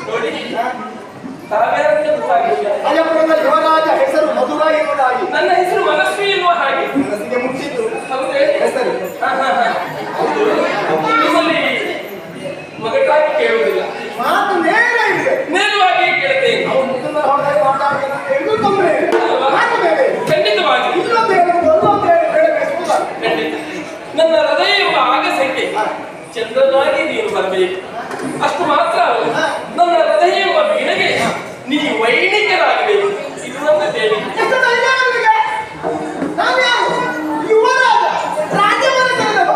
ನೋಡಿ, ತಾವ್ಯಾರಂತ ಗೊತ್ತಾಗಿಲ್ಲ. ಅಜಪುರದ ಯುವರಾಜ ಹೆಸರು ಮಧುರ ಎಂಬುದಾಗಿ. ನನ್ನ ಹೆಸರು ಮನಸ್ವಿ ಎನ್ನುವ ಹಾಗೆ. ಮನಸ್ಸಿಗೆ ಮುಟ್ಟಿದ್ದು ಹೌದೇ? ಹೆಸರು. ಹೌದು. ನಿಮ್ಮಲ್ಲಿ ಒಗಟಾಗಿ ಕೇಳುವುದಿಲ್ಲ, ಮಾತು ನೇರ ಇದೆ. ನೇರವಾಗಿ ಕೇಳುತ್ತೇನೆ. ಅವ್ರು ಮುಖದ ಹೊರಗೆ ಮಾತಾಡ್ತಾರೆ, ಎದುರು ತೊಂದರೆ ಇಲ್ಲ. ಅಲ್ವಾ? ಮಾತು ಬೇರೆ. ಖಂಡಿತವಾಗಿ ಇನ್ನೊಂದು ಹೇಳುವುದು, ಒಂದೊಂದು ಹೇಳಬೇಕು. ಖಂಡಿತ. ನನ್ನ ಹೃದಯ ಎಂಬ ಆಗಸಕ್ಕೆ ಚಂದ್ರನಾಗಿ ನೀನು ಬರಬೇಕು. ಅಷ್ಟು ಮಾತ್ರ ಅಲ್ಲ, ನನ್ನ ಹೃದಯ ಎಂಬ ವೀಣೆಗೆ ನೀ ವೈಣಿಕರಾಗಬೇಕು. ಇದು ನನ್ನ ದೇವಿ. ಎಷ್ಟು ಧೈರ್ಯ ನಿನಗೆ? ನಾನು ಯಾರು? ಯುವರಾಜ, ರಾಜ್ಯವನ್ನು ಕರೆದವ.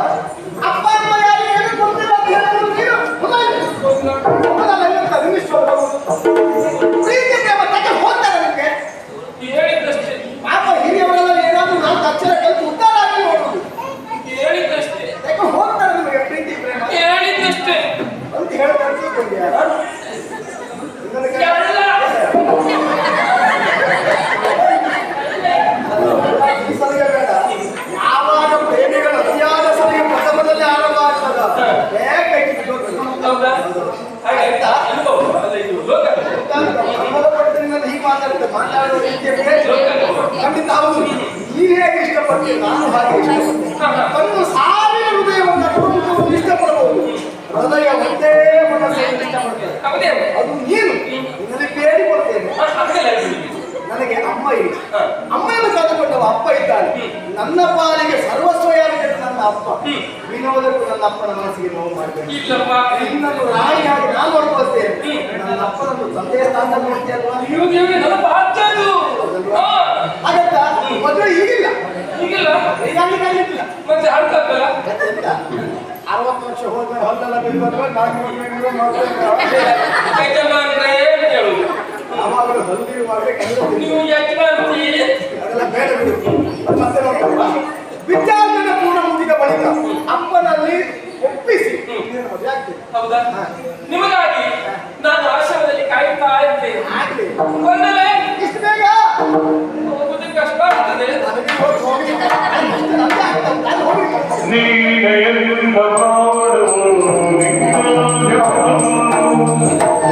ಅಪ್ಪ ಅಮ್ಮ ಯಾರು ಏನು ಕೊಡ್ತೀರ ಅಂತ ಹೇಳಿದ್ರು ನೀನು ಮೊದಲ ಎಂತ ನಿಮಿಷ ಪ್ರೀತಿ ಪ್ರೇಮ ತಕ್ಕೆ ಹೋಗ್ತಾರೆ ನಿಮಗೆ. ಹೇಳಿದ್ದಷ್ಟೇ, ಪಾಪ ಹಿರಿಯವರೆಲ್ಲ ಏನಾದ್ರು ನಾಲ್ಕು ಅಕ್ಷರ ಕಲಿತು ಉದ್ದಾರ ಆಗಿ ನೋಡುವುದು. ಹೇಳಿದ್ದಷ್ಟೇ, ಯಾಕೆ ಹೋಗ್ತಾರೆ ನಿಮಗೆ ಪ್ರೀತಿ ಪ್ರೇಮ ಹೇಳಿದ್ದಷ್ಟೇ. ಅಂತ ಹೇಳ್ತಾರೆ. ಈ ಸಲಿಗೆ ಬೇಡ. ಯಾವಾಗ ಪ್ರೇಮಿಗಳ ಅತಿಯಾದ ಸಲಿಗೆ ಪ್ರಥಮದಲ್ಲಿ ಆರಂಭ ಆಗ್ತದ ಹೌದಾ? ಹಾಗೆ ಅನುಭವ ಅಲ್ಲ, ಇದು ಲೋಕ. ಹೀಗೆ ಮಾತಾಡುವ ರೀತಿಯ ಖಂಡಿತ ಹೌದು. ನೀನು ಹೇಗೆ ಇಷ್ಟಪಡ್ತೀನಿ, ನಾನು ಹಾಗೆ ಇಷ್ಟಪಡ್ತೀನಿ. ಒಂದು ಸಾವಿರ ಹೃದಯವನ್ನು ಕುಟುಂಬವನ್ನು ಇಷ್ಟಪಡಬಹುದು, ಹೃದಯ ಒಂದೇ ಮನಸ್ಸನ್ನು ಇಷ್ಟಪಡ್ತೇನೆ. ಹೌದೇ? ಅದು ನೀನು ನಿನ್ನಲ್ಲಿ ಬೇಡಿಕೊಡ್ತೇನೆ. ಹಾಗೆಲ್ಲ ನನಗೆ ಅಮ್ಮ ಇದೆ, ಅಮ್ಮಯನ್ನು ಕಳೆದುಕೊಂಡವ ಅಪ್ಪ ಇದ್ದಾನೆ. ನನ್ನ ಪಾಲಿಗೆ ಸರ್ವಸ್ವ ಯಾರಿಗೆ ನನ್ನ ಅಪ್ಪ. ವಿನೋದಕ್ಕೂ ನನ್ನ ಅಪ್ಪನ ಮನಸ್ಸಿಗೆ ನೋವು ಮಾಡಬೇಕು. ಇಲ್ಲಪ್ಪ, ನಿನ್ನನ್ನು ರಾಣಿಯಾಗಿ ನಾನು ನೋಡ್ಕೊಳ್ತೇನೆ. ನನ್ನ ಅಪ್ಪನನ್ನು ತಂದೆಯ ಸ್ಥಾನದಲ್ಲಿ ನೋಡ್ತೀಯಲ್ವಾ? ನೀವು ದೇವರೇ ನನ್ನ ಬಾಧ್ಯರು. ಹಾಗಂತ ಮದುವೆ ಈಗಿಲ್ಲ, ಹೀಗಿಲ್ಲ ಈಗಾಗಲಿಲ್ಲ. ಮತ್ತೆ ಹಾಡ್ತಲ್ಲ. 60 ವರ್ಷ ಹೋದ್ಮೇಲೆ ಹೊಲ್ಲೆಲ್ಲ ಬಿಲ್ಬಲ್ವ, 4 ಯಜಮಾನ್ರೇ ಅಂತ ಹೇಳುದು. ಅವಾಗಲೂ ಹೊಲ್ದಿರು ಮಾಡ್ಬೇಕು. ನೀವು ಯಜಮಾನ್ರಿ ಅದೆಲ್ಲ ಬೇಡ ಬಿಡು. ಮತ್ತೆ ನೋಡ್ಕೊಳ್ಳುವ. ವಿಚಾರಣೆ ಪೂರ್ಣ ಮುಗಿದ ಬಳಿಕ ಅಪ್ಪನಲ್ಲಿ ಒಪ್ಪಿಸಿ ಮದುವೆ ಆಗ್ತದೆ. ಹೌದಾ? ನಿಮಗಾಗಿ ನಾನು ಆಶ್ರಮದಲ್ಲಿ ಕಾಯುತ್ತಾ ಇರ್ತೇನೆ. ಆಗ್ಲಿ. ಬಂದಲೇ ಇಷ್ಟು ಬೇಗ ಹೋಗುವುದಕ್ಕೆ ಕಷ್ಟ ಆಗ್ತದೆ. ನನಗೆ ಹೋಗಿ ನಾನು ಹೋಗಿ ನೀನೆಯಿಂದ ಬಾಳು ನಿನ್ನ ಧ್ಯಾನವು,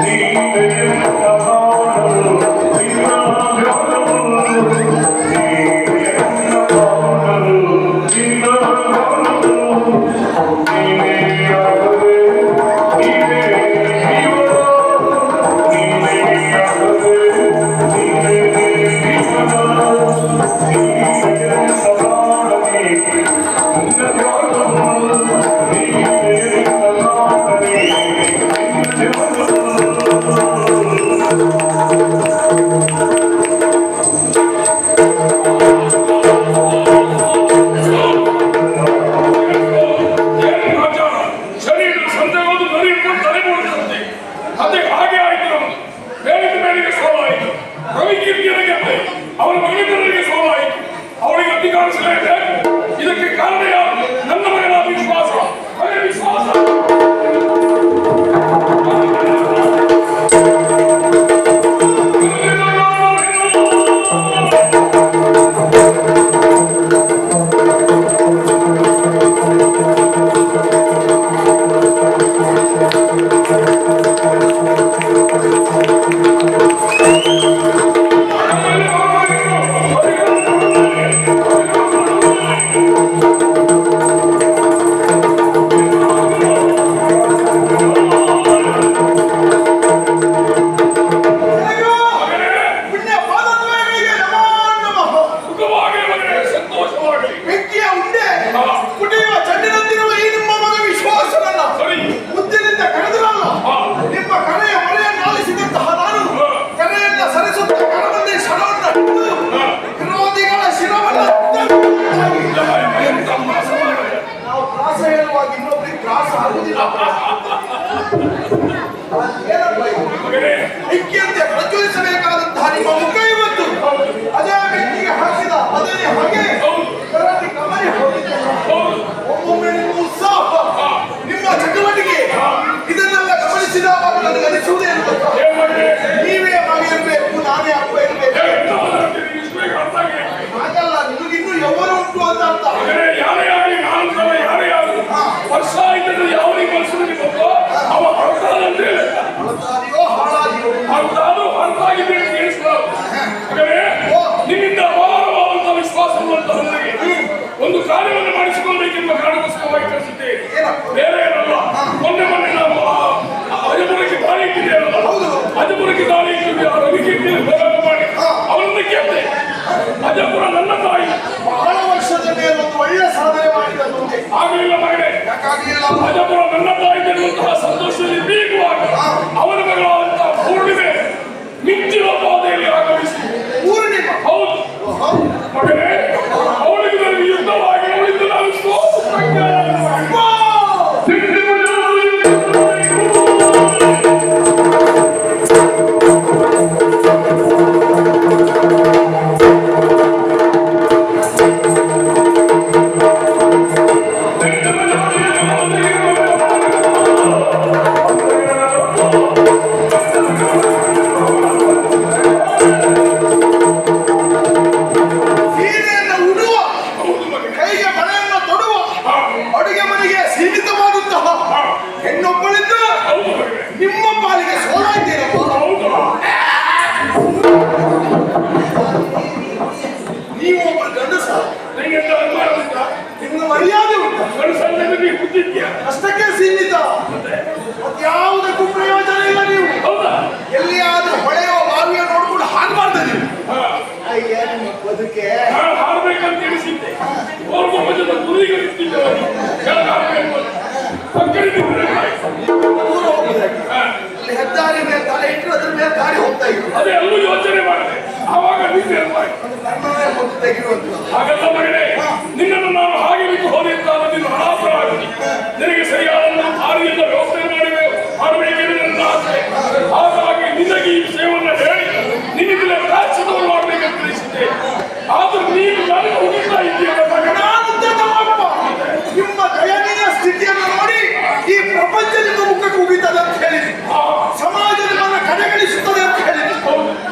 ನೀನೆಯಿಂದ ಬಾಳು ನಿನ್ನ ಧ್ಯಾನವು, ನೀನೆಯಿಂದ ಬಾಳು ನಿನ್ನ ಧ್ಯಾನವು, ನೀನೇ ಆಗದೆ ನೀನೇ ತ್ರಾಸ ಆಗುದಿಲ್ಲ. ಏನಪ್ಪ ಇದು? ಮಗನೇ ಐಕ್ಯತೆ ಪ್ರಜ್ವಲಿಸಬೇಕಾದಂತಹ ನಿಮ್ಮ ಮುಖ ಇವತ್ತು ಅದೇ ವ್ಯಕ್ತಿಗೆ ಹಾಕಿದ ಅದೇ ಹಾಗೆ ಕರಾಟಿ ಕಮರಿ ಹೋಗಿದೆ. ಒಮ್ಮೊಮ್ಮೆ ನಿಮ್ಮ ಉತ್ಸಾಹ, ನಿಮ್ಮ ಚಟುವಟಿಕೆ ಇದನ್ನೆಲ್ಲ ಗಮನಿಸಿದಾಗ ನನಗೆ ಅನಿಸುವುದೇ ಇಲ್ಲ. ನೀವೇ ಮಗ ಇರಬೇಕು, ನಾನೇ ಅಪ್ಪ ಇರಬೇಕು. ಹಾಗಲ್ಲ, ನಿಮಗಿನ್ನೂ ಯೌವನ ಉಂಟು ಅಂತ ಅರ್ಥ. ಯಾರೇ ಆಗಲಿ ನಾನು ಸಹ ಯಾರೇ ಆಗಲಿ ವರ್ಷ ಇದ್ದರೆ ಯಾವನಿಗೆ ಮನಸ್ಸಿನಲ್ಲಿ ಬಂದೋ ಅವ ಹೊರತಾದಂತೆ ಹೊರತಾದಿಯೋ ಹಾಳಾದಿಯೋ ಹೊರತಾದ್ರು ಹೊರತಾಗಿದೆ ಅಂತ ಕೇಳಿಸ್ಕೊಳ್ಳೋದು. ಹಾಗಾದ್ರೆ ನಿಮ್ಮಿಂದ ಅಪಾರವಾದಂತಹ ವಿಶ್ವಾಸವಂತಹ ನನಗೆ ಒಂದು ಕಾರ್ಯವನ್ನು ಮಾಡಿಸಿಕೊಳ್ಳಬೇಕೆಂಬ ಕಾರಣಕ್ಕೋಸ್ಕರವಾಗಿ ಕಳಿಸಿದ್ದೇನೆ. ಬೇರೆ ಏನಲ್ಲ, ಮೊನ್ನೆ ನಾವು ಅಜಪುರಕ್ಕೆ ದಾಳಿ ಇಟ್ಟಿದ್ದೇವಲ್ಲ, ಅಜಪುರಕ್ಕೆ ದಾಳಿ ಇಟ್ಟಿದ್ದೆ. ಆ ರವಿಕೀರ್ತಿ ಹೋರಾಟ ಮಾಡಿ ಅವರನ್ನು ಗೆದ್ದೆ. ಅಜಪುರ ನನ್ನ ತಾಯಿ. ಬಹಳ ವರ್ಷದ ಮೇಲೆ ಒಂದು ಒಳ್ಳೆ ಸಾಧನೆ ಮಾಡಿದ ಮುಂದೆ ಆಗಲಿಲ್ಲ ಮಗನೇ, ಯಾಕಾಗಲಿಲ್ಲ? ಅಜಪುರ ನನ್ನ ತಾಯಿ ಎನ್ನುವಂತಹ ಸಂತೋಷದಲ್ಲಿ ಬೀಗುವಾಗ ಅವನ ಮಗಳಾದಂತಹ ಪೂರ್ಣಿಮೆ ಮಿಂಚಿನ ಪಾದೆಯಲ್ಲಿ ಆಗಮಿಸಿ. ಪೂರ್ಣಿಮಾ? ಹೌದು ಮಗನೇ, ಅವಳಿಗೆ ನನಗೆ ಯುದ್ಧವಾಗಿ ಅವಳಿಂದ ನಾನು ಸೋತು ಪ್ರಜ್ಞಾನವಾಗಿ ಸೀರೆಯನ್ನು ಉಡುವ, ಕೈಗೆ ಬಳೆಯನ್ನು ತೊಡುವ, ಅಡುಗೆ ಮನೆಗೆ ಸೀಮಿತವಾದಂತಹ ಹೆಣ್ಣೊಬ್ಬಳಿಂದ ನಿಮ್ಮ ಪಾಲಿಗೆ ಸೋಲಾಯ್ತೇನಪ್ಪ. ನೀವು ಒಬ್ಬರು ಗಂಡಸ, ನನಗೆ ಅನುಮಾನ ಉಂಟಾ? ನಿಮ್ಮ ಮರ್ಯಾದೆ ಉಂಟು, ಗಂಡಸಲ್ಲಿ ಹುಟ್ಟಿದ್ಯಾ? ಅಷ್ಟಕ್ಕೆ ಸೀಮಿತ, ಮತ್ಯಾವುದಕ್ಕೂ ಪ್ರಯೋಜನ ಇಲ್ಲ. ನೀವು ಹೌದಾ? ಎಲ್ಲಿಯಾದ್ರೂ ಹೊಳೆಯೋ ಬಾವಿಯೋ ನೋಡ್ಕೊಂಡು ಹಾಕಬಾರ್ದು ನೀವು. ಹಾ, ಅಯ್ಯ ನಿಮ್ಮ ಬದುಕೆ ನಾನು ಹಾರಬೇಕಂತ ಎಣಿಸಿದ್ದೆ. ಓರ್ವ ಮಜದ ಗುರಿಗೆ ನಿಂತಿದ್ದೆ. ಕೆಳಗೆ ಹಾರಬೇಕು ಅಂತ ಪಕ್ಕದಲ್ಲಿ ನಿಂತಿದ್ದೆ. ದೂರ ಹೋಗುವುದಕ್ಕೆ ಅಲ್ಲಿ ಹೆದ್ದಾರಿ ಮೇಲೆ ತಲೆ ಇಟ್ಟರು ಅದ್ರ ಮೇಲೆ ದಾರಿ ಹೋಗ್ತಾ ಇದ್ರು. ಅದೇ ಅಲ್ಲೂ ಯೋಚನೆ ಮಾಡಿದೆ. ಆವಾಗ ನಿಂತೆ ಅಲ್ವಾಯ್ತು. ನನ್ನನ್ನೇ ಮೊದಲು ತೆಗೆಯುವಂತ ಹಾಗಲ್ಲ ಮಗನೇ, ನಿನ್ನನ್ನು ನಾನು ಹಾಗೆ ಬಿಟ್ಟು ಹೋದೆ ಅಂತ ನೀನು ಅನಾಥರಾಗಿ ನಿನಗೆ ಸರಿಯಾದ ದಾರಿಯಿಂದ ವ್ಯವಸ್ಥೆ ಮಾಡಬೇಕೆಂದು ನನ್ನ ಆಸೆ. ಹಾಗಾಗಿ ನಿನಗೆ ಈ ವಿಷಯವನ್ನು ಹೇಳಿ ನಿನ್ನಿಂದಲೇ ಪ್ರಾಶ್ಚಿತ್ಯವನ್ನು ಮಾಡಬೇಕಂತ ತಿಳಿಸಿದ್ದೆ. ಆದ್ರೂ ನೀನು ನನಗೆ ಹುಡುಕ್ತಾ ಇದ್ದೀಯಲ್ಲ ಮಗನ. ನಾನಂತೆ ತಮ್ಮಪ್ಪ, ನಿಮ್ಮ ದಯನೀಯ ಸ್ಥಿತಿಯನ್ನು ನೋಡಿ ಈ ಪ್ರಪಂಚ ನಿಮ್ಮ ಮುಖಕ್ಕೆ ಉಗಿತದೆ ಅಂತ ಹೇಳಿದ್ವಿ, ಸಮಾಜ ನಿಮ್ಮನ್ನು ಕಡೆಗಣಿಸುತ್ತದೆ ಅಂತ ಹೇಳಿದ್ವಿ.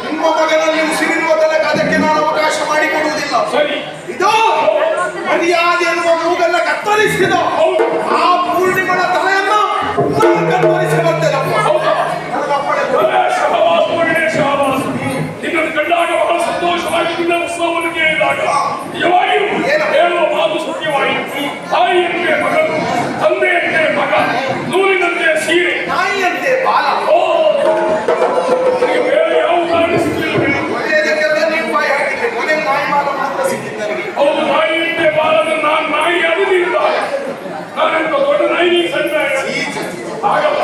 ನಿಮ್ಮ ಮಗನಲ್ಲಿ ಉಸಿರಿರುವ ತನಕ ಅದಕ್ಕೆ ನಾನು ಅವಕಾಶ ಮಾಡಿಕೊಡುವುದಿಲ್ಲ. ಸರಿ, ಇದು ಮರ್ಯಾದೆ ಎನ್ನುವ ಮೂಗನ್ನ ಕತ್ತರಿಸಿದ ಆ ಪೂರ್ಣಿಮನ ತಲೆಯನ್ನು ನಾನು ಕತ್ತರಿಸಿ ಬರ್ತೇನಪ್ಪ. ನನಗಪ್ಪಣೆ ಕೊಡು. ಶಹವಾಸ್ ಮಗನೇ ಶಹವಾಸ್, ನಿನ್ನನ್ನು ಕಂಡಾಗ ಬಹಳ ಸಂತೋಷವಾಗಿ ನಿನ್ನ ಉತ್ಸವವನ್ನು ಕೇಳಿದಾಗ ನಿಜವಾಗಿಯೂ ಹೇಳುವ ಮಾತು ಸತ್ಯವಾಯಿತು. ತಾಯಿಯಂತೆ ಮಗನು, ತಂದೆಯಂತೆ ಮಗ, ನೂಲಿನಂತೆ ಸೀರೆ, ನಾಯಿಯಂತೆ ಬಾಲ. ಓ ನಿನಗೆ ಬೇರೆ ಯಾವ ಕಾರಣ ಸಿಕ್ಕಿಲ್ಲ. ಒಳ್ಳೆಯದಕ್ಕೆಲ್ಲ ನೀವು ಬಾಯಿ ಹಾಕಿದ್ದೆ, ಕೊನೆಗೆ ನಾಯಿ ಮಾಲ ಮಾತ್ರ ಸಿಕ್ಕಿದ್ದು ನನಗೆ. ಹೌದು, ನಾಯಿಯಂತೆ ಬಾಲದ ನಾನು ನಾಯಿ ಅದು ನೀನು ಬಾಲ. ನಾನೆಂತ ದೊಡ್ಡ ನಾಯಿ, ನೀನು ಸಣ್ಣ ನಾಯಿ. ಆಗಲ್ಲ.